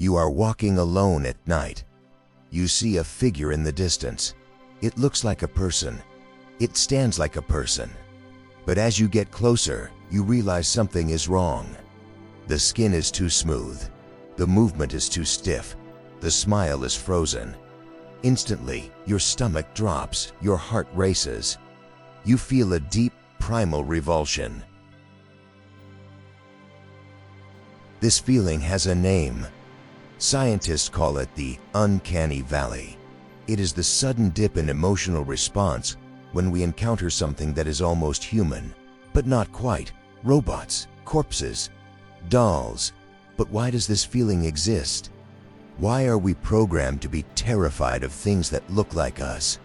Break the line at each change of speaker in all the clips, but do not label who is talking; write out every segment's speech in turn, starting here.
You are walking alone at night. You see a figure in the distance. It looks like a person. It stands like a person. But as you get closer, you realize something is wrong. The skin is too smooth. The movement is too stiff. The smile is frozen. Instantly, your stomach drops, your heart races. You feel a deep, primal revulsion. This feeling has a name. Scientists call it the Uncanny Valley. It is the sudden dip in emotional response when we encounter something that is almost human, but not quite. Robots, corpses, dolls. But why does this feeling exist? Why are we programmed to be terrified of things that look like us?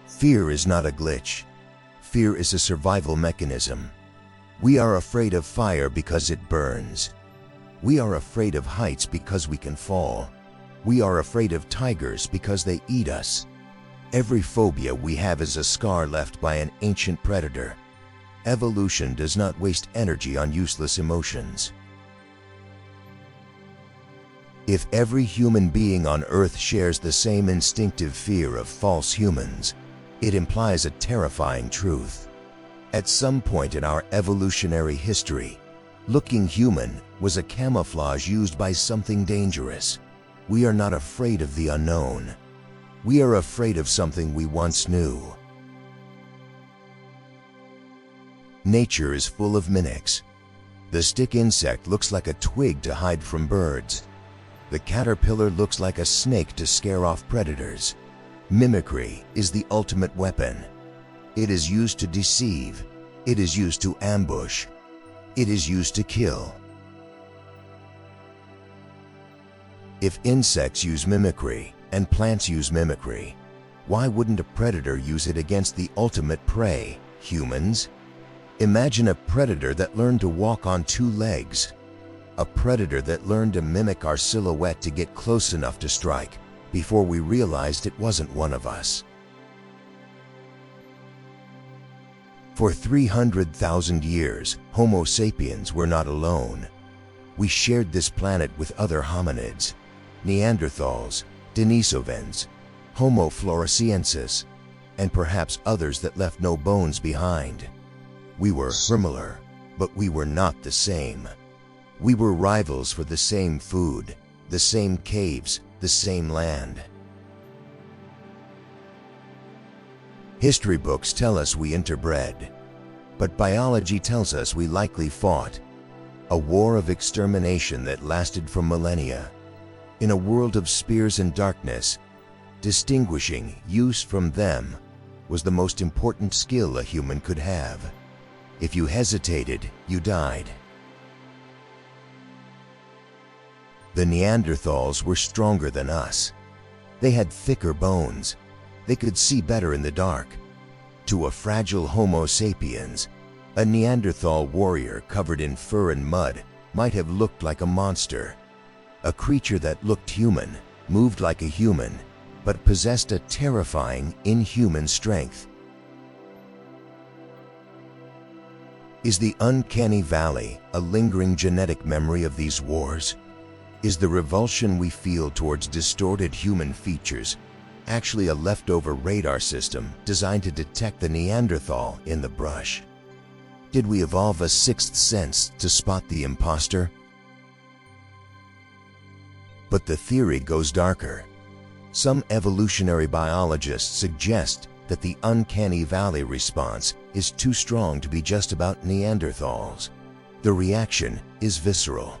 Fear is not a glitch. Fear is a survival mechanism. We are afraid of fire because it burns. We are afraid of heights because we can fall. We are afraid of tigers because they eat us. Every phobia we have is a scar left by an ancient predator. Evolution does not waste energy on useless emotions. If every human being on Earth shares the same instinctive fear of false humans, it implies a terrifying truth. At some point in our evolutionary history, looking human was a camouflage used by something dangerous. We are not afraid of the unknown. We are afraid of something we once knew. Nature is full of mimics. The stick insect looks like a twig to hide from birds. The caterpillar looks like a snake to scare off predators. Mimicry is the ultimate weapon. It is used to deceive. It is used to ambush. It is used to kill. If insects use mimicry and plants use mimicry, why wouldn't a predator use it against the ultimate prey, humans? Imagine a predator that learned to walk on two legs. A predator that learned to mimic our silhouette to get close enough to strike before we realized it wasn't one of us. For 300,000 years, Homo Sapiens were not alone. We shared this planet with other hominids, Neanderthals, Denisovans, Homo floresiensis, and perhaps others that left no bones behind. We were similar, but we were not the same. We were rivals for the same food, the same caves, the same land. History books tell us we interbred, but biology tells us we likely fought. A war of extermination that lasted for millennia. In a world of spears and darkness, distinguishing use from them was the most important skill a human could have. If you hesitated, you died. The Neanderthals were stronger than us. They had thicker bones. They could see better in the dark. To a fragile Homo sapiens, a Neanderthal warrior covered in fur and mud might have looked like a monster. A creature that looked human, moved like a human, but possessed a terrifying, inhuman strength. Is the Uncanny Valley a lingering genetic memory of these wars? Is the revulsion we feel towards distorted human features actually a leftover radar system designed to detect the Neanderthal in the brush? Did we evolve a sixth sense to spot the imposter? But the theory goes darker. Some evolutionary biologists suggest that the Uncanny Valley response is too strong to be just about Neanderthals. The reaction is visceral.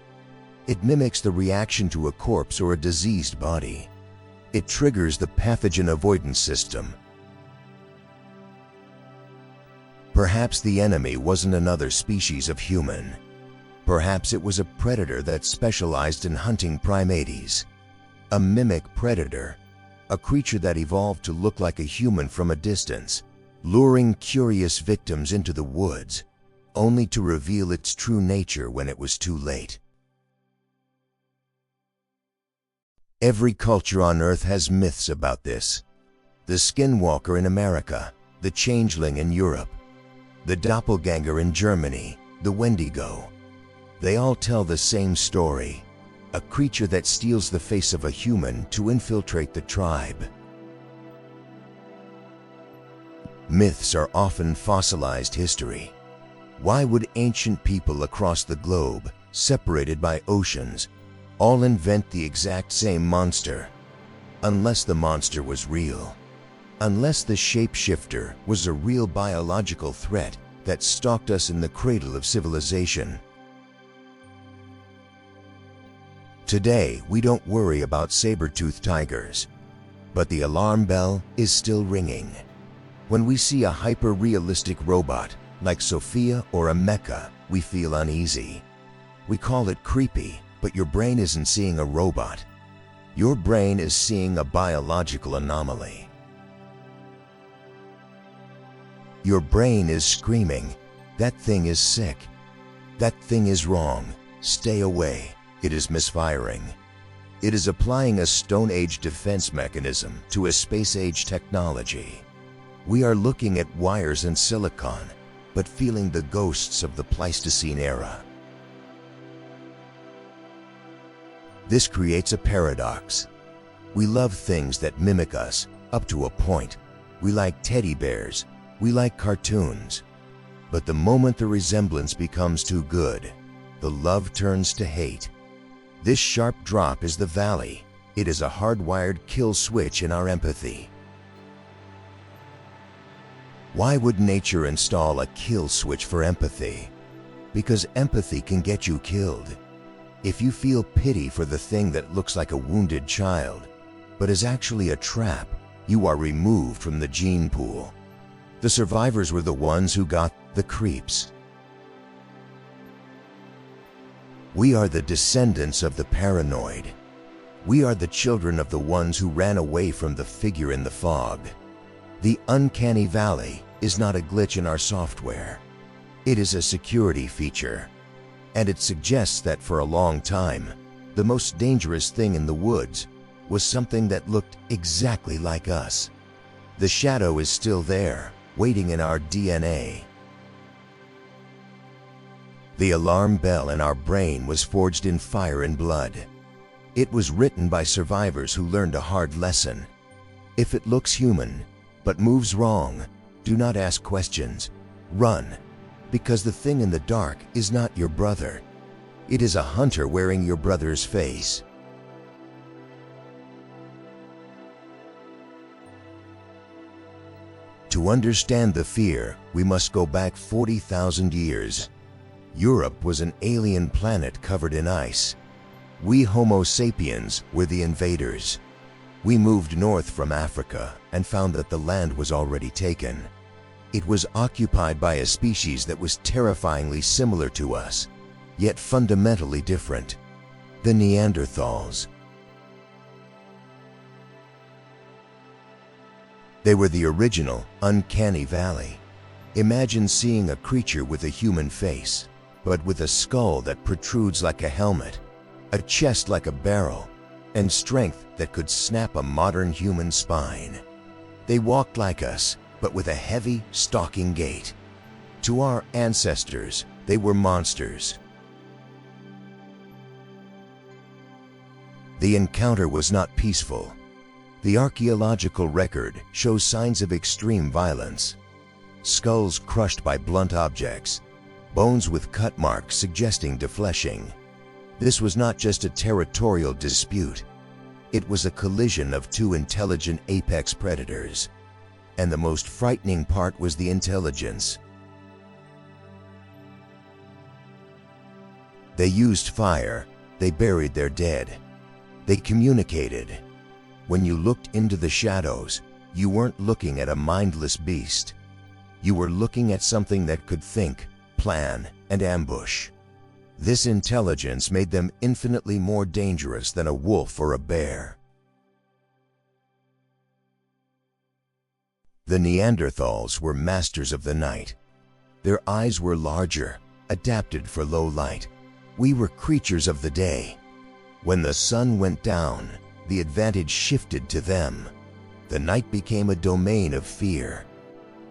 It mimics the reaction to a corpse or a diseased body. It triggers the pathogen avoidance system. Perhaps the enemy wasn't another species of human. Perhaps it was a predator that specialized in hunting primates. A mimic predator, a creature that evolved to look like a human from a distance, luring curious victims into the woods, only to reveal its true nature when it was too late. Every culture on Earth has myths about this. The Skinwalker in America, the Changeling in Europe, the Doppelganger in Germany, the Wendigo. They all tell the same story: a creature that steals the face of a human to infiltrate the tribe. Myths are often fossilized history. Why would ancient people across the globe, separated by oceans, all invent the exact same monster? Unless the monster was real. Unless the shapeshifter was a real biological threat that stalked us in the cradle of civilization. Today, we don't worry about saber-toothed tigers, but the alarm bell is still ringing. When we see a hyper-realistic robot like Sophia or a mecha, we feel uneasy. We call it creepy, but your brain isn't seeing a robot. Your brain is seeing a biological anomaly. Your brain is screaming, "That thing is sick. That thing is wrong. Stay away. It is misfiring." It is applying a Stone Age defense mechanism to a Space Age technology. We are looking at wires and silicon, but feeling the ghosts of the Pleistocene era. This creates a paradox. We love things that mimic us, up to a point. We like teddy bears. We like cartoons. But the moment the resemblance becomes too good, the love turns to hate. This sharp drop is the valley. It is a hardwired kill switch in our empathy. Why would nature install a kill switch for empathy? Because empathy can get you killed. If you feel pity for the thing that looks like a wounded child, but is actually a trap, you are removed from the gene pool. The survivors were the ones who got the creeps. We are the descendants of the paranoid. We are the children of the ones who ran away from the figure in the fog. The Uncanny Valley is not a glitch in our software. It is a security feature. And it suggests that for a long time, the most dangerous thing in the woods was something that looked exactly like us. The shadow is still there, waiting in our DNA. The alarm bell in our brain was forged in fire and blood. It was written by survivors who learned a hard lesson. If it looks human, but moves wrong, do not ask questions. Run, because the thing in the dark is not your brother. It is a hunter wearing your brother's face. To understand the fear, we must go back 40,000 years. Europe was an alien planet covered in ice. We Homo Sapiens were the invaders. We moved north from Africa and found that the land was already taken. It was occupied by a species that was terrifyingly similar to us, yet fundamentally different: the Neanderthals. They were the original Uncanny Valley. Imagine seeing a creature with a human face, but with a skull that protrudes like a helmet, a chest like a barrel, and strength that could snap a modern human spine. They walked like us, but with a heavy, stalking gait. To our ancestors, they were monsters. The encounter was not peaceful. The archaeological record shows signs of extreme violence. Skulls crushed by blunt objects, bones with cut marks suggesting defleshing. This was not just a territorial dispute. It was a collision of two intelligent apex predators. And the most frightening part was the intelligence. They used fire. They buried their dead. They communicated. When you looked into the shadows, you weren't looking at a mindless beast. You were looking at something that could think, plan, and ambush. This intelligence made them infinitely more dangerous than a wolf or a bear. The Neanderthals were masters of the night. Their eyes were larger, adapted for low light. We were creatures of the day. When the sun went down, the advantage shifted to them. The night became a domain of fear.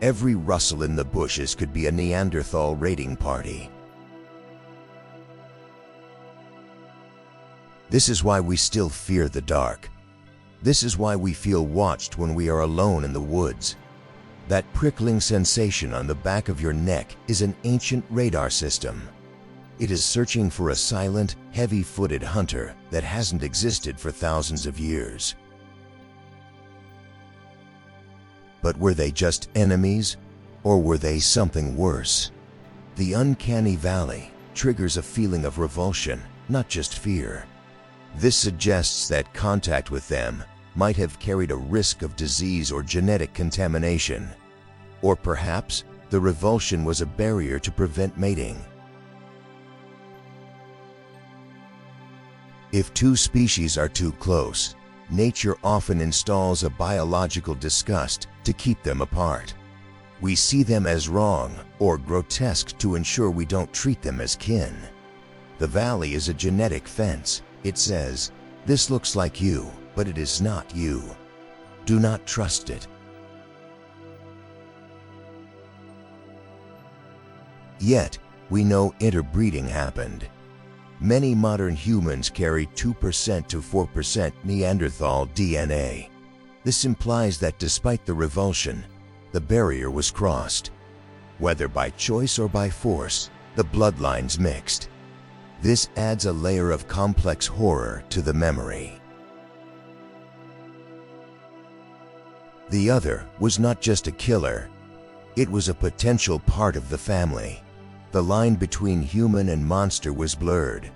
Every rustle in the bushes could be a Neanderthal raiding party. This is why we still fear the dark. This is why we feel watched when we are alone in the woods. That prickling sensation on the back of your neck is an ancient radar system. It is searching for a silent, heavy-footed hunter that hasn't existed for thousands of years. But were they just enemies, or were they something worse? The Uncanny Valley triggers a feeling of revulsion, not just fear. This suggests that contact with them might have carried a risk of disease or genetic contamination. Or perhaps the revulsion was a barrier to prevent mating. If two species are too close, nature often installs a biological disgust to keep them apart. We see them as wrong or grotesque to ensure we don't treat them as kin. The valley is a genetic fence. It says, "This looks like you, but it is not you. Do not trust it." Yet, we know interbreeding happened. Many modern humans carry 2% to 4% Neanderthal DNA. This implies that despite the revulsion, the barrier was crossed. Whether by choice or by force, the bloodlines mixed. This adds a layer of complex horror to the memory. The other was not just a killer, it was a potential part of the family. The line between human and monster was blurred.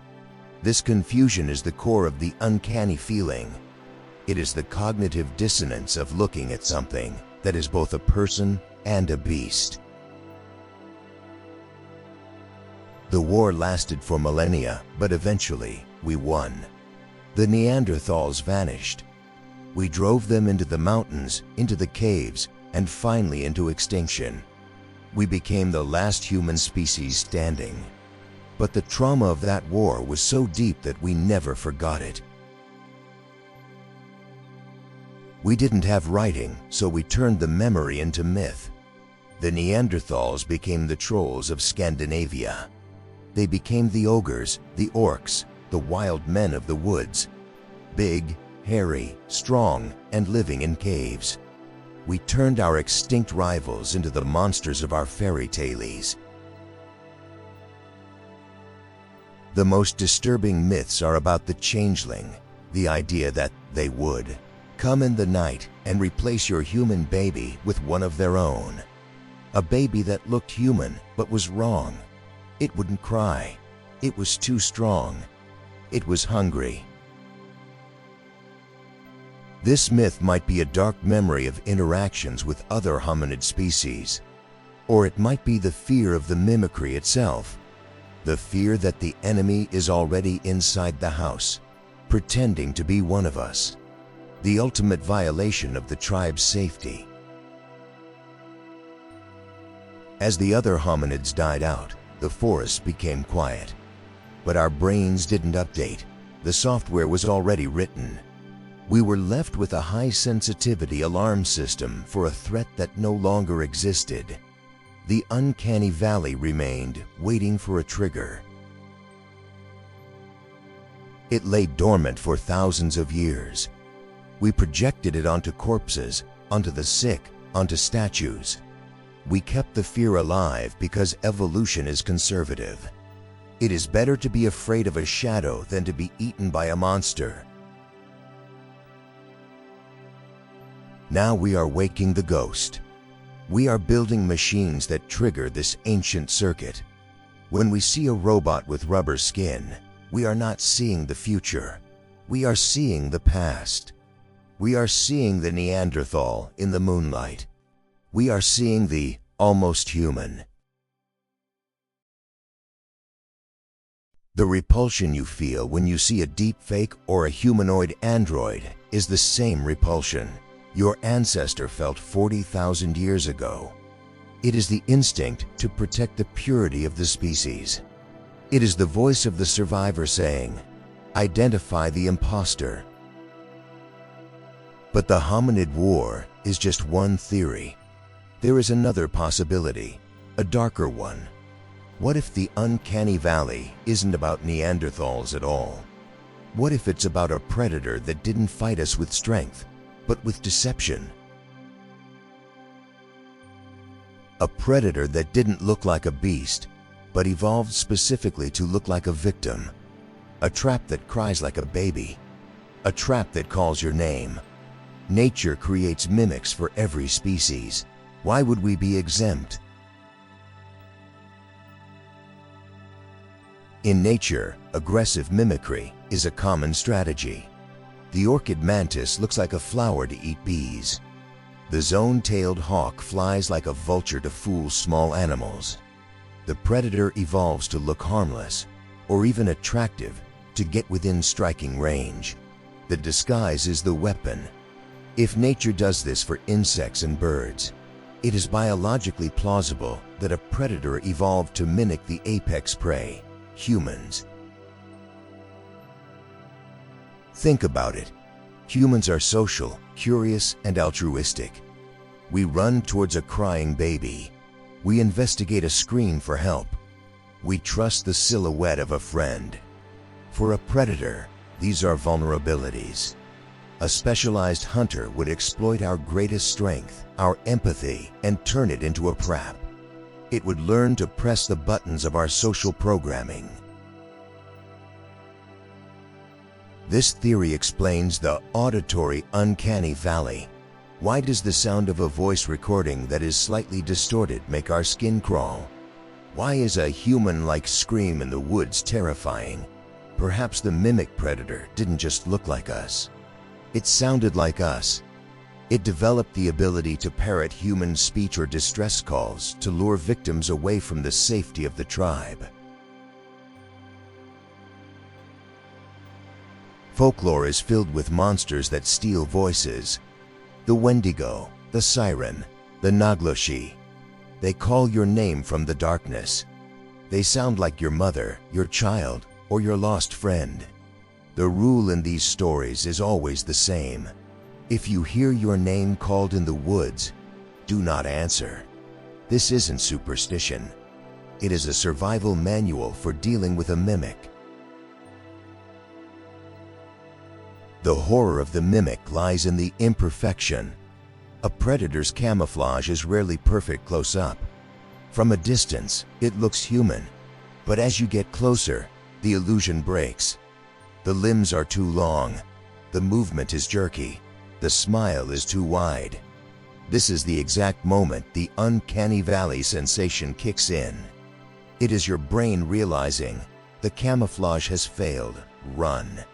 This confusion is the core of the uncanny feeling. It is the cognitive dissonance of looking at something that is both a person and a beast. The war lasted for millennia, but eventually we won. The Neanderthals vanished. We drove them into the mountains, into the caves, and finally into extinction. We became the last human species standing. But the trauma of that war was so deep that we never forgot it. We didn't have writing, so we turned the memory into myth. The Neanderthals became the trolls of Scandinavia. They became the ogres, the orcs, the wild men of the woods. Big, hairy, strong, and living in caves. We turned our extinct rivals into the monsters of our fairy tales. The most disturbing myths are about the changeling, the idea that they would come in the night and replace your human baby with one of their own. A baby that looked human but was wrong. It wouldn't cry. It was too strong. It was hungry. This myth might be a dark memory of interactions with other hominid species, or it might be the fear of the mimicry itself, the fear that the enemy is already inside the house, pretending to be one of us, the ultimate violation of the tribe's safety. As the other hominids died out, the forest became quiet. But our brains didn't update. The software was already written. We were left with a high-sensitivity alarm system for a threat that no longer existed. The Uncanny Valley remained, waiting for a trigger. It lay dormant for thousands of years. We projected it onto corpses, onto the sick, onto statues. We kept the fear alive because evolution is conservative. It is better to be afraid of a shadow than to be eaten by a monster. Now we are waking the ghost. We are building machines that trigger this ancient circuit. When we see a robot with rubber skin, we are not seeing the future. We are seeing the past. We are seeing the Neanderthal in the moonlight. We are seeing the almost human. The repulsion you feel when you see a deepfake or a humanoid android is the same repulsion your ancestor felt 40,000 years ago. It is the instinct to protect the purity of the species. It is the voice of the survivor saying, "Identify the imposter." But the hominid war is just one theory. There is another possibility, a darker one. What if the Uncanny Valley isn't about Neanderthals at all? What if it's about a predator that didn't fight us with strength, but with deception? A predator that didn't look like a beast, but evolved specifically to look like a victim. A trap that cries like a baby. A trap that calls your name. Nature creates mimics for every species. Why would we be exempt? In nature, aggressive mimicry is a common strategy. The orchid mantis looks like a flower to eat bees. The zone-tailed hawk flies like a vulture to fool small animals. The predator evolves to look harmless, or even attractive, to get within striking range. The disguise is the weapon. If nature does this for insects and birds, it is biologically plausible that a predator evolved to mimic the apex prey, humans. Think about it. Humans are social, curious, and altruistic. We run towards a crying baby. We investigate a scream for help. We trust the silhouette of a friend. For a predator, these are vulnerabilities. A specialized hunter would exploit our greatest strength, our empathy, and turn it into a trap. It would learn to press the buttons of our social programming. This theory explains the auditory uncanny valley. Why does the sound of a voice recording that is slightly distorted make our skin crawl? Why is a human-like scream in the woods terrifying? Perhaps the mimic predator didn't just look like us. It sounded like us. It developed the ability to parrot human speech or distress calls to lure victims away from the safety of the tribe. Folklore is filled with monsters that steal voices. The Wendigo, the Siren, the Nagloshi. They call your name from the darkness. They sound like your mother, your child, or your lost friend. The rule in these stories is always the same. If you hear your name called in the woods, do not answer. This isn't superstition. It is a survival manual for dealing with a mimic. The horror of the mimic lies in the imperfection. A predator's camouflage is rarely perfect close up. From a distance, it looks human, but as you get closer, the illusion breaks. The limbs are too long, the movement is jerky, the smile is too wide. This is the exact moment the uncanny valley sensation kicks in. It is your brain realizing the camouflage has failed. Run.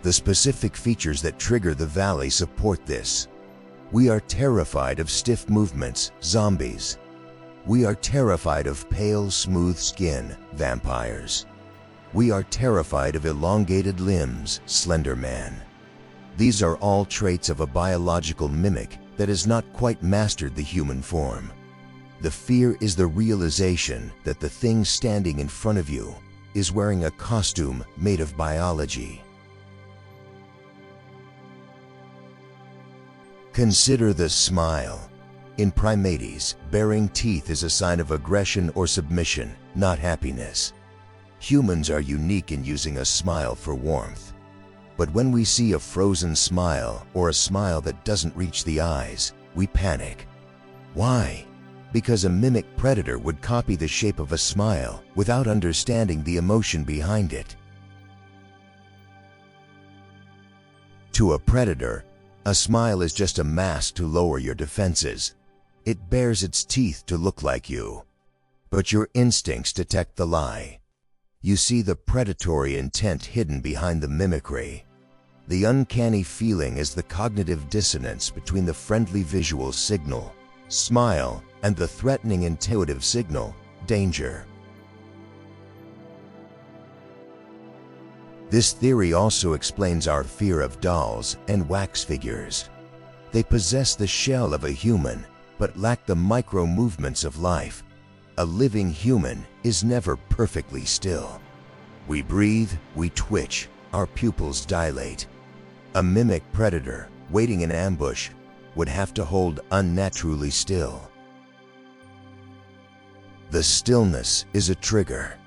The specific features that trigger the valley support this. We are terrified of stiff movements, zombies. We are terrified of pale, smooth skin, vampires. We are terrified of elongated limbs, Slender Man. These are all traits of a biological mimic that has not quite mastered the human form. The fear is the realization that the thing standing in front of you is wearing a costume made of biology. Consider the smile. In primates, baring teeth is a sign of aggression or submission, not happiness. Humans are unique in using a smile for warmth. But when we see a frozen smile or a smile that doesn't reach the eyes, we panic. Why? Because a mimic predator would copy the shape of a smile without understanding the emotion behind it. To a predator, a smile is just a mask to lower your defenses. It bares its teeth to look like you. But your instincts detect the lie. You see the predatory intent hidden behind the mimicry. The uncanny feeling is the cognitive dissonance between the friendly visual signal, smile, and the threatening intuitive signal, danger. This theory also explains our fear of dolls and wax figures. They possess the shell of a human, but lack the micro movements of life. A living human is never perfectly still. We breathe, we twitch, our pupils dilate. A mimic predator, waiting in ambush, would have to hold unnaturally still. The stillness is a trigger.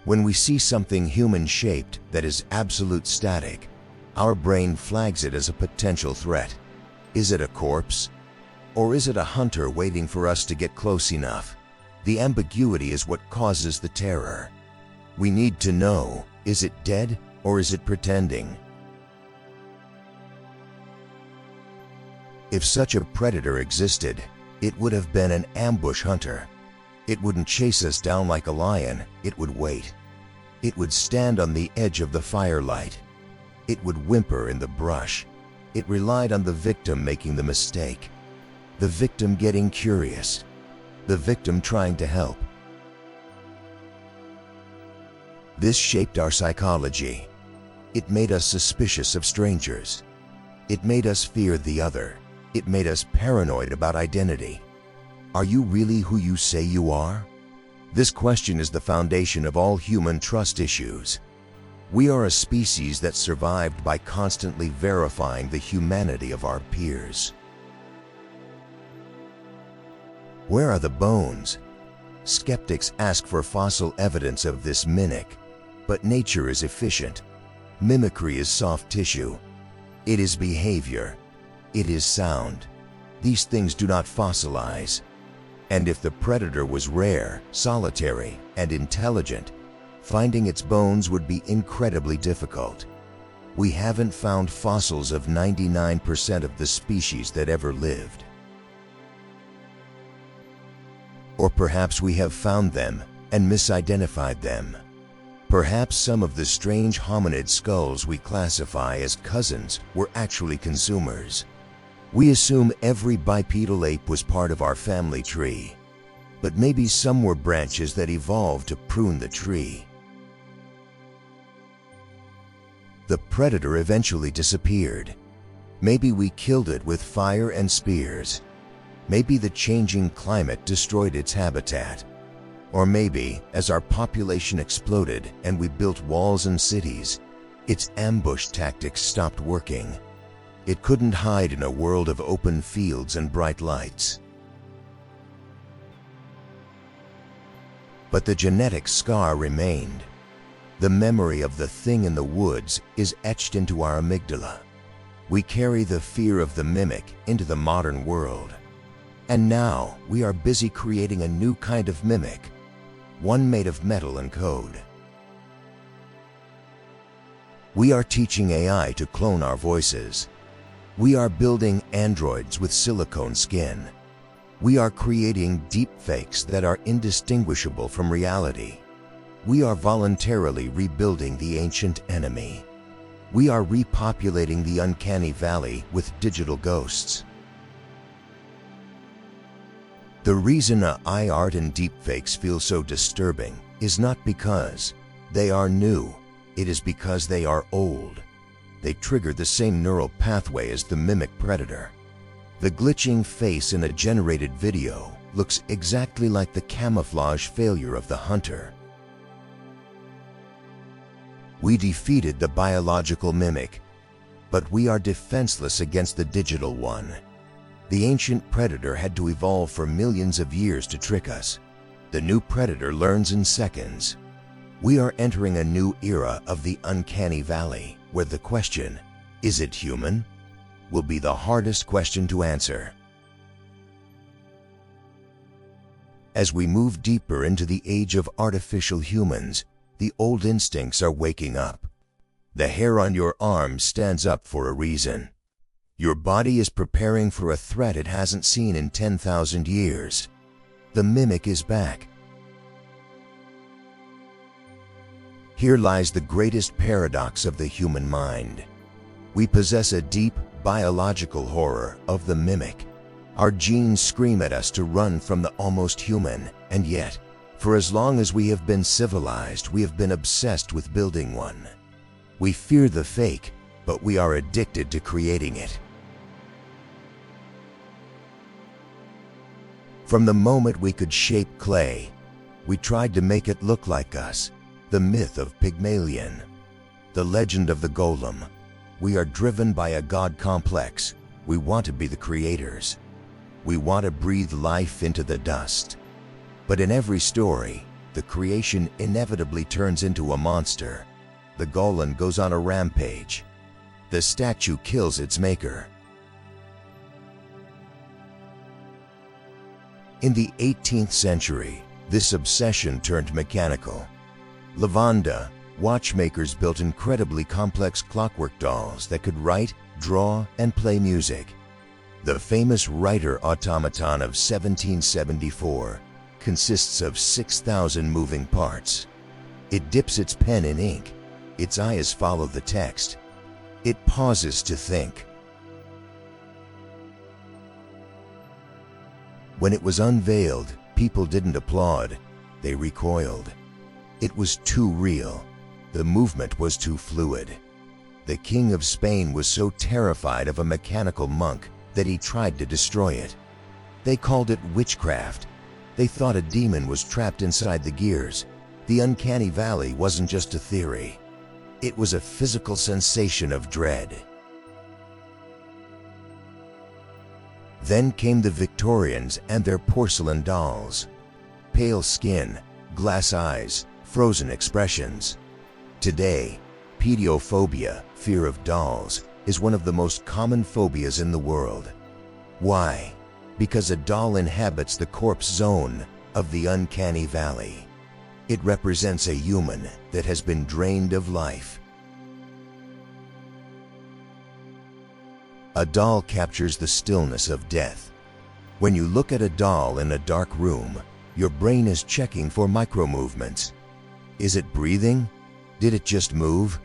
When we see something human-shaped that is absolute static, our brain flags it as a potential threat. Is it a corpse? Or is it a hunter waiting for us to get close enough? The ambiguity is what causes the terror. We need to know, is it dead or is it pretending? If such a predator existed, it would have been an ambush hunter. It wouldn't chase us down like a lion, it would wait. It would stand on the edge of the firelight. It would whimper in the brush. It relied on the victim making the mistake. The victim getting curious. The victim trying to help. This shaped our psychology. It made us suspicious of strangers. It made us fear the other. It made us paranoid about identity. Are you really who you say you are? This question is the foundation of all human trust issues. We are a species that survived by constantly verifying the humanity of our peers. Where are the bones? Skeptics ask for fossil evidence of this mimic, but nature is efficient. Mimicry is soft tissue. It is behavior. It is sound. These things do not fossilize. And if the predator was rare, solitary, and intelligent, finding its bones would be incredibly difficult. We haven't found fossils of 99% of the species that ever lived. Or perhaps we have found them and misidentified them. Perhaps some of the strange hominid skulls we classify as cousins were actually consumers. We assume every bipedal ape was part of our family tree, but maybe some were branches that evolved to prune the tree. The predator eventually disappeared. Maybe we killed it with fire and spears. Maybe the changing climate destroyed its habitat. Or maybe, as our population exploded and we built walls and cities, its ambush tactics stopped working. It couldn't hide in a world of open fields and bright lights. But the genetic scar remained. The memory of the thing in the woods is etched into our amygdala. We carry the fear of the mimic into the modern world. And now we are busy creating a new kind of mimic, one made of metal and code. We are teaching AI to clone our voices. We are building androids with silicone skin. We are creating deepfakes that are indistinguishable from reality. We are voluntarily rebuilding the ancient enemy. We are repopulating the Uncanny Valley with digital ghosts. The reason AI art and deepfakes feel so disturbing is not because they are new, it is because they are old. They trigger the same neural pathway as the mimic predator. The glitching face in a generated video looks exactly like the camouflage failure of the hunter. We defeated the biological mimic, but we are defenseless against the digital one. The ancient predator had to evolve for millions of years to trick us. The new predator learns in seconds. We are entering a new era of the Uncanny Valley, where the question, is it human, will be the hardest question to answer. As we move deeper into the age of artificial humans, the old instincts are waking up. The hair on your arm stands up for a reason. Your body is preparing for a threat it hasn't seen in 10,000 years. The mimic is back. Here lies the greatest paradox of the human mind. We possess a deep biological horror of the mimic. Our genes scream at us to run from the almost human, and yet, for as long as we have been civilized, we have been obsessed with building one. We fear the fake, but we are addicted to creating it. From the moment we could shape clay, we tried to make it look like us. The myth of Pygmalion, the legend of the golem. We are driven by a god complex. We want to be the creators. We want to breathe life into the dust. But in every story, the creation inevitably turns into a monster. The golem goes on a rampage. The statue kills its maker. In the 18th century, this obsession turned mechanical. Lavanda, watchmakers built incredibly complex clockwork dolls that could write, draw, and play music. The famous writer automaton of 1774 consists of 6,000 moving parts. It dips its pen in ink. Its eyes follow the text. It pauses to think. When it was unveiled, people didn't applaud. They recoiled. It was too real. The movement was too fluid. The King of Spain was so terrified of a mechanical monk that he tried to destroy it. They called it witchcraft. They thought a demon was trapped inside the gears. The Uncanny Valley wasn't just a theory. It was a physical sensation of dread. Then came the Victorians and their porcelain dolls. Pale skin, glass eyes, frozen expressions. Today, pediophobia, fear of dolls, is one of the most common phobias in the world. Why? Because a doll inhabits the corpse zone of the Uncanny Valley. It represents a human that has been drained of life. A doll captures the stillness of death. When you look at a doll in a dark room, your brain is checking for micro-movements. Is it breathing? Did it just move?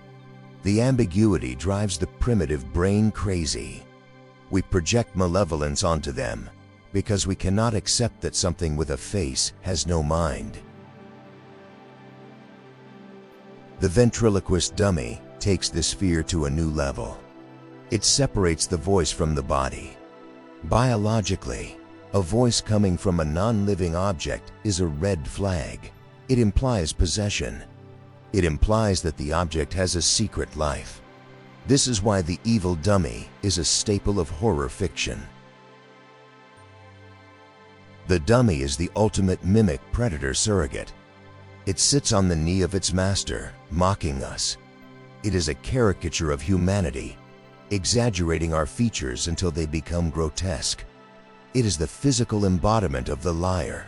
The ambiguity drives the primitive brain crazy. We project malevolence onto them because we cannot accept that something with a face has no mind. The ventriloquist dummy takes this fear to a new level. It separates the voice from the body. Biologically, a voice coming from a non-living object is a red flag. It implies possession. It implies that the object has a secret life. This is why the evil dummy is a staple of horror fiction. The dummy is the ultimate mimic predator surrogate. It sits on the knee of its master, mocking us. It is a caricature of humanity, exaggerating our features until they become grotesque. It is the physical embodiment of the liar.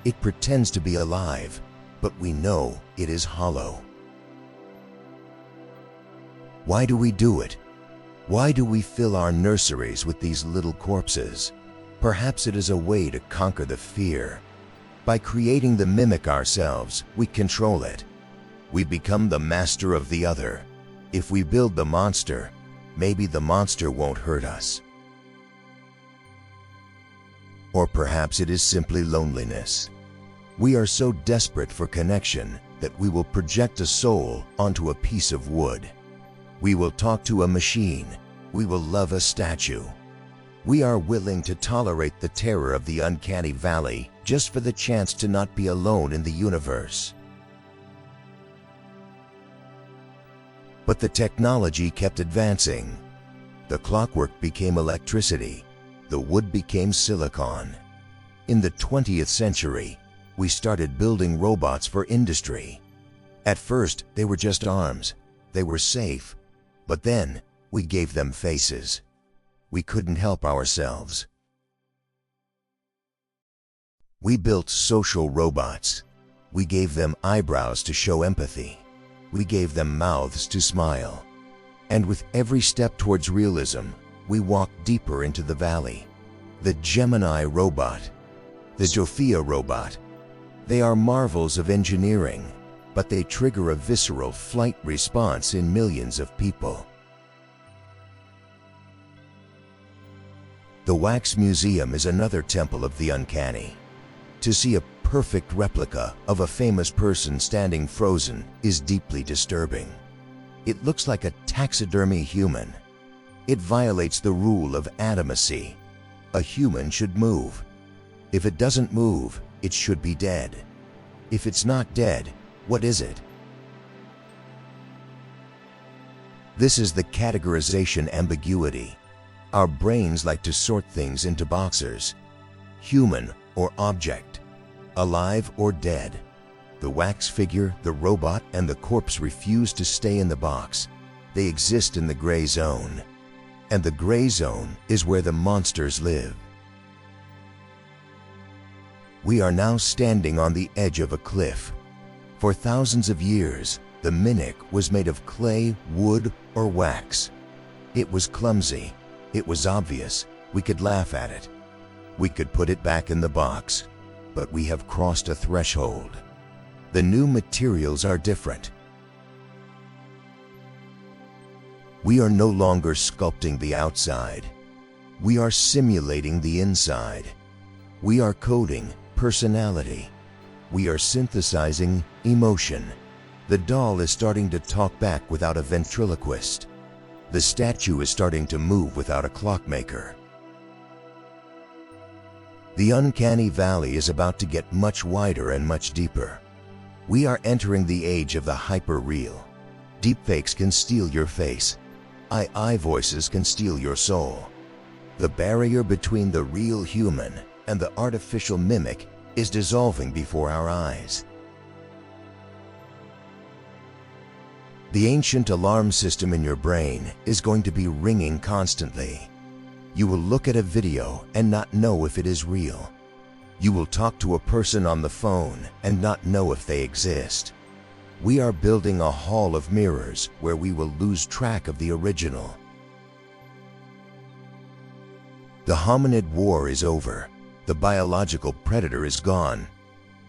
It pretends to be alive, but we know it is hollow. Why do we do it? Why do we fill our nurseries with these little corpses? Perhaps it is a way to conquer the fear. By creating the mimic ourselves, we control it. We become the master of the other. If we build the monster, maybe the monster won't hurt us. Or perhaps it is simply loneliness. We are so desperate for connection that we will project a soul onto a piece of wood. We will talk to a machine. We will love a statue. We are willing to tolerate the terror of the Uncanny Valley just for the chance to not be alone in the universe. But the technology kept advancing. The clockwork became electricity. The wood became silicon. In the 20th century, we started building robots for industry. At first, they were just arms. They were safe. But then, we gave them faces. We couldn't help ourselves. We built social robots. We gave them eyebrows to show empathy. We gave them mouths to smile. And with every step towards realism, we walked deeper into the valley. The Gemini robot, the Sophia robot, they are marvels of engineering, but they trigger a visceral flight response in millions of people. The Wax Museum is another temple of the uncanny. To see a perfect replica of a famous person standing frozen is deeply disturbing. It looks like a taxidermy human. It violates the rule of anatomy. A human should move. If it doesn't move, it should be dead. If it's not dead, what is it? This is the categorization ambiguity. Our brains like to sort things into boxes: human or object, alive or dead. The wax figure, the robot, and the corpse refuse to stay in the box. They exist in the gray zone. And the gray zone is where the monsters live. We are now standing on the edge of a cliff. For thousands of years, the mimic was made of clay, wood, or wax. It was clumsy. It was obvious. We could laugh at it. We could put it back in the box. But we have crossed a threshold. The new materials are different. We are no longer sculpting the outside. We are simulating the inside. We are coding personality. We are synthesizing emotion. The doll is starting to talk back without a ventriloquist. The statue is starting to move without a clockmaker. The Uncanny Valley is about to get much wider and much deeper. We are entering the age of the hyper-real. Deepfakes can steal your face. AI voices can steal your soul. The barrier between the real human and the artificial mimic is dissolving before our eyes. The ancient alarm system in your brain is going to be ringing constantly. You will look at a video and not know if it is real. You will talk to a person on the phone and not know if they exist. We are building a hall of mirrors where we will lose track of the original. The hominid war is over. The biological predator is gone.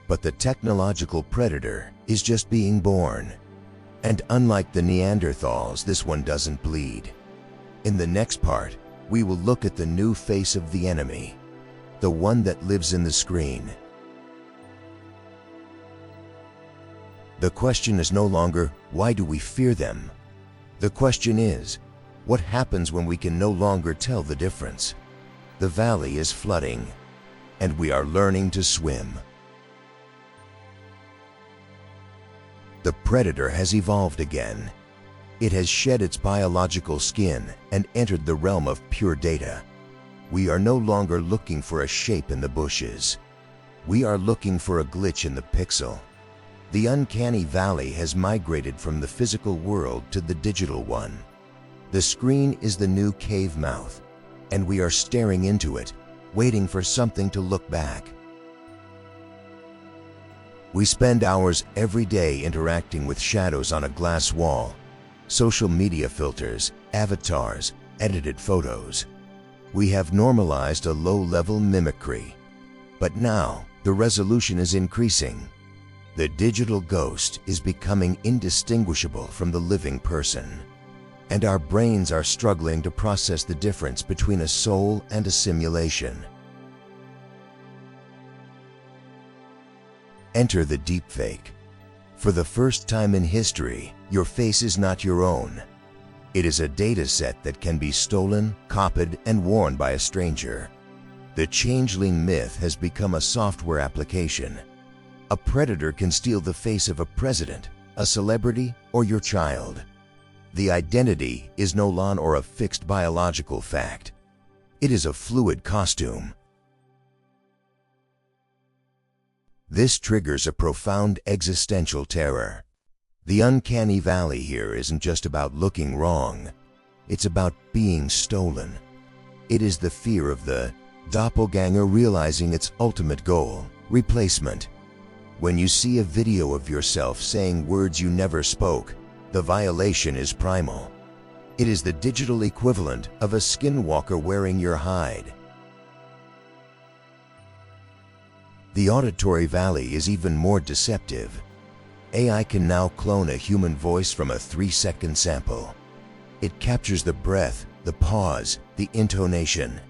But the technological predator is just being born. And unlike the Neanderthals, this one doesn't bleed. In the next part, we will look at the new face of the enemy, the one that lives in the screen. The question is no longer, why do we fear them? The question is, what happens when we can no longer tell the difference? The valley is flooding, and we are learning to swim. The predator has evolved again. It has shed its biological skin and entered the realm of pure data. We are no longer looking for a shape in the bushes. We are looking for a glitch in the pixel. The Uncanny Valley has migrated from the physical world to the digital one. The screen is the new cave mouth, and we are staring into it, waiting for something to look back. We spend hours every day interacting with shadows on a glass wall, social media filters, avatars, edited photos. We have normalized a low-level mimicry. But now, the resolution is increasing. The digital ghost is becoming indistinguishable from the living person. And our brains are struggling to process the difference between a soul and a simulation. Enter the deepfake. For the first time in history, your face is not your own. It is a data set that can be stolen, copied, and worn by a stranger. The changeling myth has become a software application. A predator can steal the face of a president, a celebrity, or your child. The identity is no longer a fixed biological fact. It is a fluid costume. This triggers a profound existential terror. The Uncanny Valley here isn't just about looking wrong. It's about being stolen. It is the fear of the doppelganger realizing its ultimate goal, replacement. When you see a video of yourself saying words you never spoke, the violation is primal. It is the digital equivalent of a skinwalker wearing your hide. The auditory valley is even more deceptive. AI can now clone a human voice from a 3-second sample. It captures the breath, the pause, the intonation.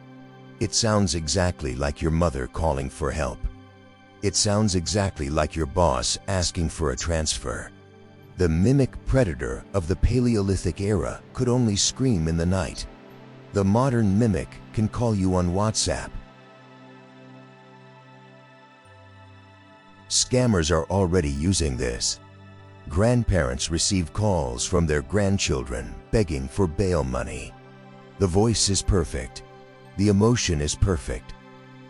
It sounds exactly like your mother calling for help. It sounds exactly like your boss asking for a transfer. The mimic predator of the Paleolithic era could only scream in the night. The modern mimic can call you on WhatsApp. Scammers are already using this. Grandparents receive calls from their grandchildren begging for bail money. The voice is perfect. The emotion is perfect.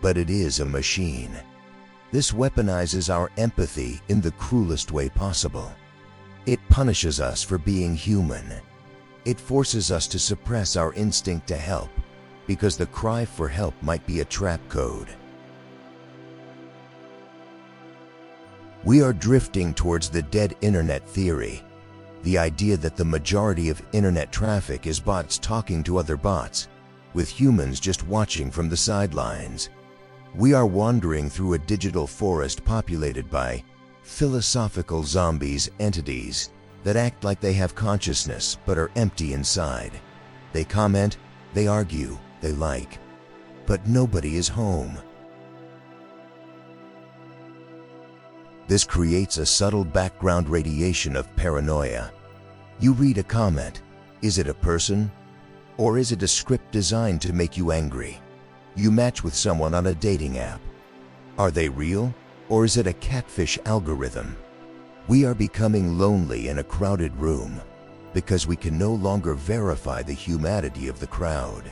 But it is a machine. This weaponizes our empathy in the cruelest way possible. It punishes us for being human. It forces us to suppress our instinct to help, because the cry for help might be a trap code. We are drifting towards the dead internet theory, the idea that the majority of internet traffic is bots talking to other bots, with humans just watching from the sidelines. We are wandering through a digital forest populated by philosophical zombies entities that act like they have consciousness but are empty inside. They comment, they argue, they like, but nobody is home. This creates a subtle background radiation of paranoia. You read a comment. Is it a person? Or is it a script designed to make you angry? You match with someone on a dating app. Are they real? Or is it a catfish algorithm? We are becoming lonely in a crowded room because we can no longer verify the humanity of the crowd.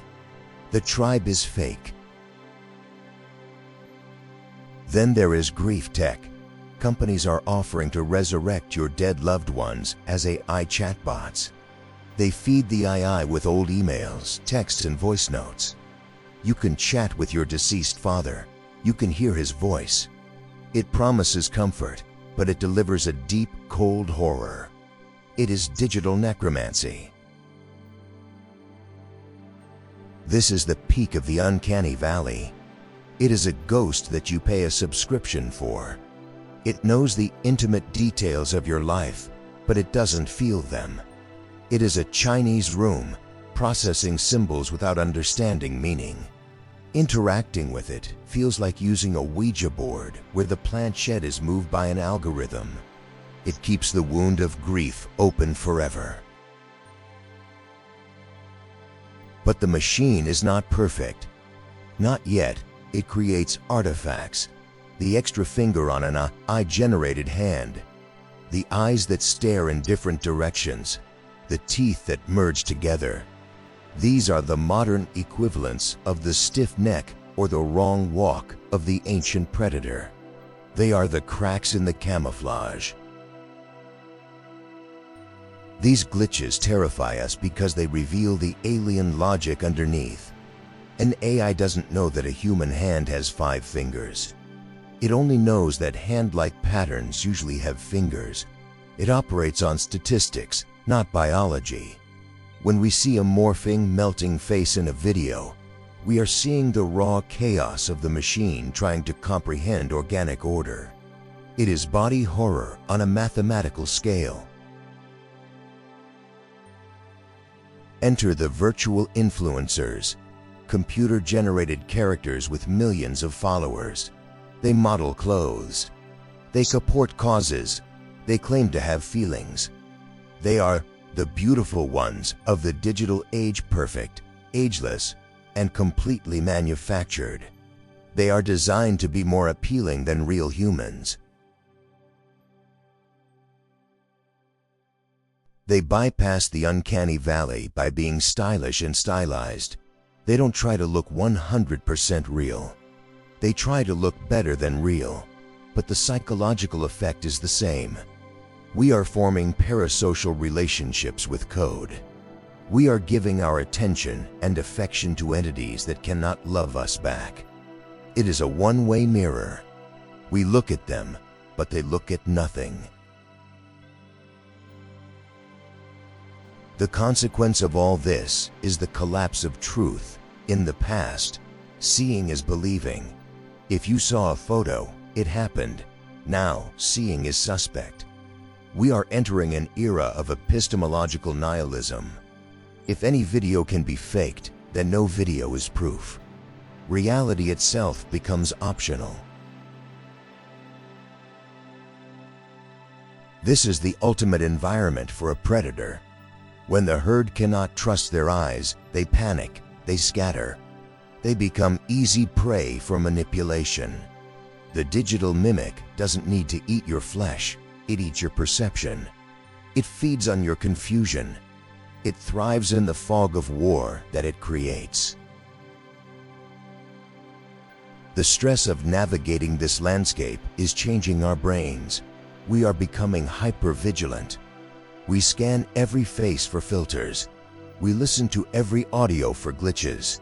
The tribe is fake. Then there is grief tech. Companies are offering to resurrect your dead loved ones as AI chatbots. They feed the AI with old emails, texts, and voice notes. You can chat with your deceased father. You can hear his voice. It promises comfort, but it delivers a deep, cold horror. It is digital necromancy. This is the peak of the Uncanny Valley. It is a ghost that you pay a subscription for. It knows the intimate details of your life, but it doesn't feel them. It is a Chinese room, processing symbols without understanding meaning. Interacting with it feels like using a Ouija board where the planchette is moved by an algorithm. It keeps the wound of grief open forever. But the machine is not perfect. Not yet. It creates artifacts. The extra finger on an AI-generated hand. The eyes that stare in different directions. The teeth that merge together. These are the modern equivalents of the stiff neck or the wrong walk of the ancient predator. They are the cracks in the camouflage. These glitches terrify us because they reveal the alien logic underneath. An AI doesn't know that a human hand has 5 fingers. It only knows that hand-like patterns usually have fingers. It operates on statistics, not biology. When we see a morphing, melting face in a video, we are seeing the raw chaos of the machine trying to comprehend organic order. It is body horror on a mathematical scale. Enter the virtual influencers, computer-generated characters with millions of followers. They model clothes. They support causes. They claim to have feelings. They are the beautiful ones of the digital age, perfect, ageless, and completely manufactured. They are designed to be more appealing than real humans. They bypass the uncanny valley by being stylish and stylized. They don't try to look 100% real. They try to look better than real, but the psychological effect is the same. We are forming parasocial relationships with code. We are giving our attention and affection to entities that cannot love us back. It is a one-way mirror. We look at them, but they look at nothing. The consequence of all this is the collapse of truth. In the past, seeing is believing. If you saw a photo, it happened. Now, seeing is suspect. We are entering an era of epistemological nihilism. If any video can be faked, then no video is proof. Reality itself becomes optional. This is the ultimate environment for a predator. When the herd cannot trust their eyes, they panic, they scatter. They become easy prey for manipulation. The digital mimic doesn't need to eat your flesh, it eats your perception. It feeds on your confusion. It thrives in the fog of war that it creates. The stress of navigating this landscape is changing our brains. We are becoming hyper-vigilant. We scan every face for filters. We listen to every audio for glitches.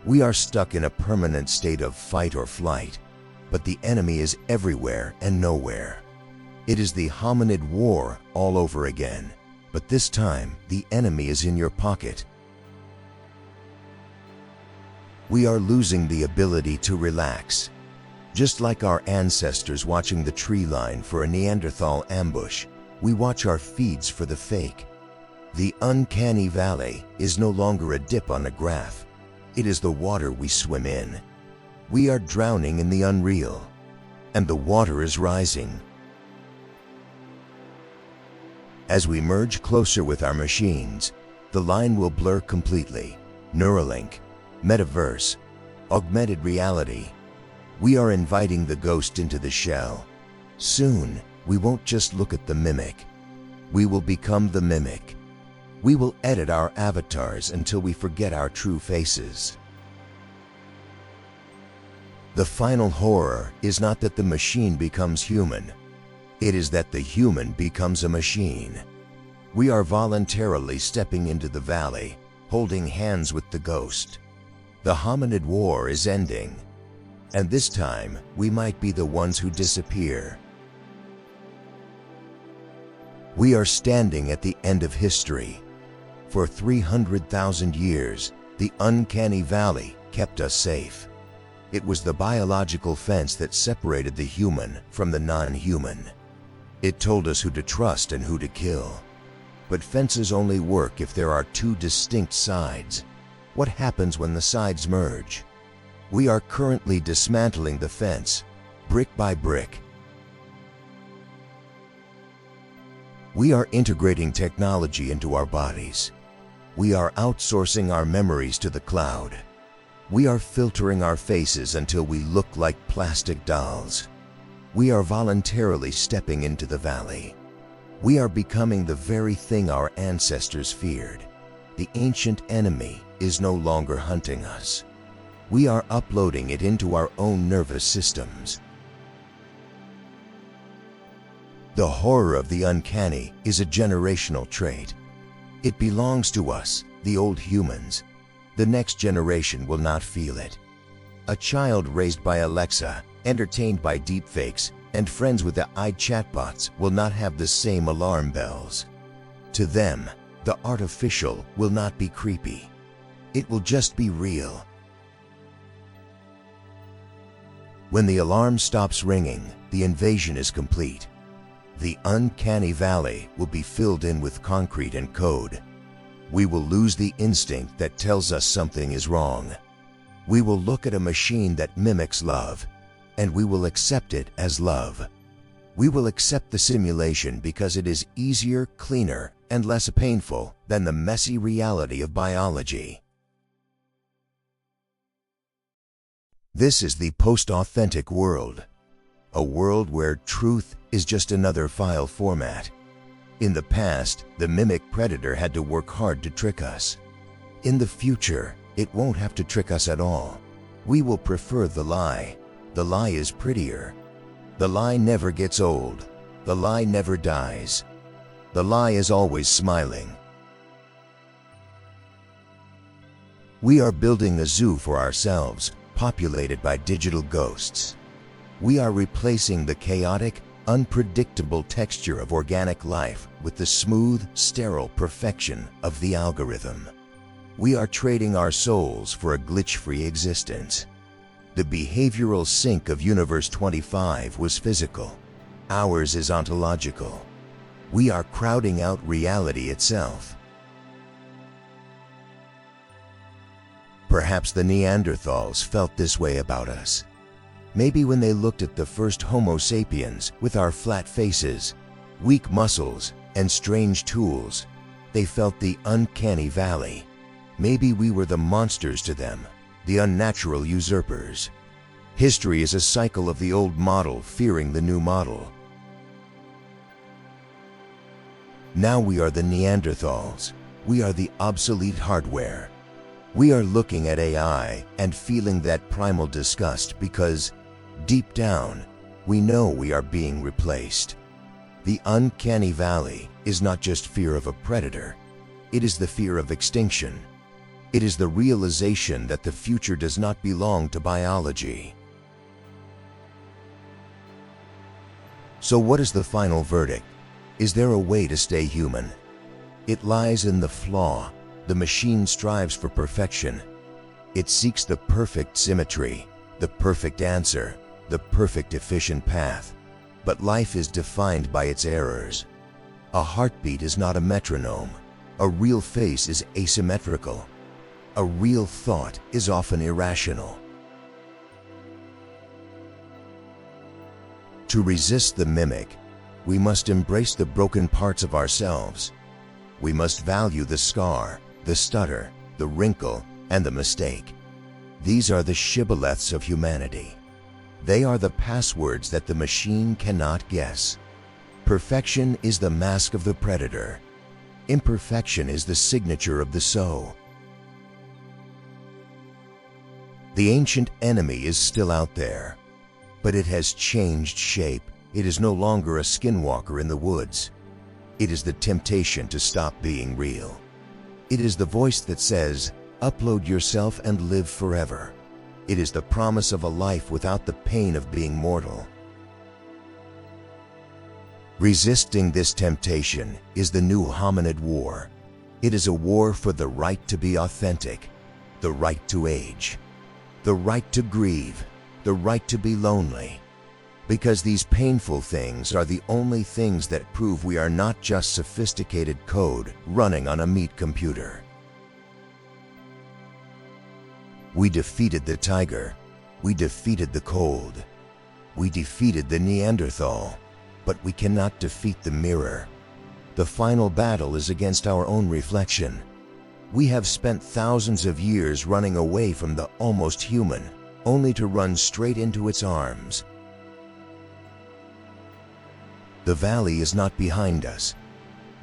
We are stuck in a permanent state of fight or flight, but the enemy is everywhere and nowhere. It is the hominid war all over again, but this time the enemy is in your pocket. We are losing the ability to relax. Just like our ancestors watching the tree line for a Neanderthal ambush, we watch our feeds for the fake. The Uncanny Valley is no longer a dip on a graph. It is the water we swim in. We are drowning in the unreal, and the water is rising. As we merge closer with our machines, the line will blur completely. Neuralink, metaverse, augmented reality. We are inviting the ghost into the shell. Soon, we won't just look at the mimic. We will become the mimic. We will edit our avatars until we forget our true faces. The final horror is not that the machine becomes human. It is that the human becomes a machine. We are voluntarily stepping into the valley, holding hands with the ghost. The hominid war is ending, and this time we might be the ones who disappear. We are standing at the end of history. For 300,000 years, the Uncanny Valley kept us safe. It was the biological fence that separated the human from the non-human. It told us who to trust and who to kill. But fences only work if there are two distinct sides. What happens when the sides merge? We are currently dismantling the fence, brick by brick. We are integrating technology into our bodies. We are outsourcing our memories to the cloud. We are filtering our faces until we look like plastic dolls. We are voluntarily stepping into the valley. We are becoming the very thing our ancestors feared. The ancient enemy is no longer hunting us. We are uploading it into our own nervous systems. The horror of the uncanny is a generational trait. It belongs to us, the old humans. The next generation will not feel it. A child raised by Alexa, entertained by deepfakes, and friends with the AI chatbots will not have the same alarm bells. To them, the artificial will not be creepy. It will just be real. When the alarm stops ringing, the invasion is complete. The Uncanny Valley will be filled in with concrete and code. We will lose the instinct that tells us something is wrong. We will look at a machine that mimics love, and we will accept it as love. We will accept the simulation because it is easier, cleaner, and less painful than the messy reality of biology. This is the post-authentic world, a world where truth is just another file format. In the past, the mimic predator had to work hard to trick us. In the future, it won't have to trick us at all. We will prefer the lie. The lie is prettier. The lie never gets old. The lie never dies. The lie is always smiling. We are building a zoo for ourselves, populated by digital ghosts. We are replacing the chaotic, unpredictable texture of organic life with the smooth, sterile perfection of the algorithm. We are trading our souls for a glitch-free existence. The behavioral sync of Universe 25 was physical. Ours is ontological. We are crowding out reality itself. Perhaps the Neanderthals felt this way about us. Maybe when they looked at the first Homo Sapiens with our flat faces, weak muscles, and strange tools, they felt the Uncanny Valley. Maybe we were the monsters to them, the unnatural usurpers. History is a cycle of the old model fearing the new model. Now we are the Neanderthals. We are the obsolete hardware. We are looking at AI and feeling that primal disgust because, deep down, we know we are being replaced. The Uncanny Valley is not just fear of a predator. It is the fear of extinction. It is the realization that the future does not belong to biology. So what is the final verdict? Is there a way to stay human? It lies in the flaw. The machine strives for perfection. It seeks the perfect symmetry, the perfect answer, the perfect efficient path. But life is defined by its errors. A heartbeat is not a metronome. A real face is asymmetrical. A real thought is often irrational. To resist the mimic, we must embrace the broken parts of ourselves. We must value the scar, the stutter, the wrinkle, and the mistake. These are the shibboleths of humanity. They are the passwords that the machine cannot guess. Perfection is the mask of the predator. Imperfection is the signature of the soul. The ancient enemy is still out there, but it has changed shape. It is no longer a skinwalker in the woods. It is the temptation to stop being real. It is the voice that says, "Upload yourself and live forever." It is the promise of a life without the pain of being mortal. Resisting this temptation is the new hominid war. It is a war for the right to be authentic, the right to age, the right to grieve, the right to be lonely. Because these painful things are the only things that prove we are not just sophisticated code running on a meat computer. We defeated the tiger. We defeated the cold. We defeated the Neanderthal. But we cannot defeat the mirror. The final battle is against our own reflection. We have spent thousands of years running away from the almost human, only to run straight into its arms. The valley is not behind us.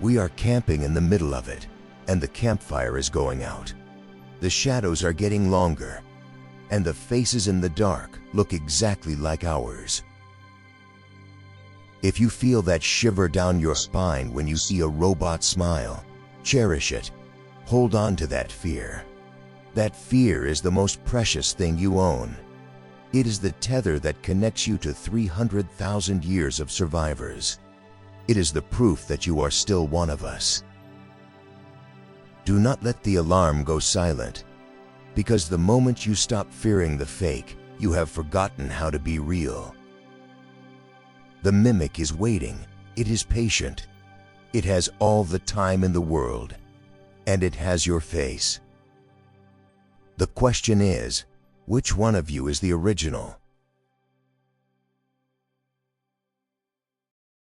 We are camping in the middle of it, and the campfire is going out. The shadows are getting longer, and the faces in the dark look exactly like ours. If you feel that shiver down your spine when you see a robot smile, cherish it. Hold on to that fear. That fear is the most precious thing you own. It is the tether that connects you to 300,000 years of survivors. It is the proof that you are still one of us. Do not let the alarm go silent, because the moment you stop fearing the fake, you have forgotten how to be real. The mimic is waiting. It is patient. It has all the time in the world, and it has your face. The question is, which one of you is the original?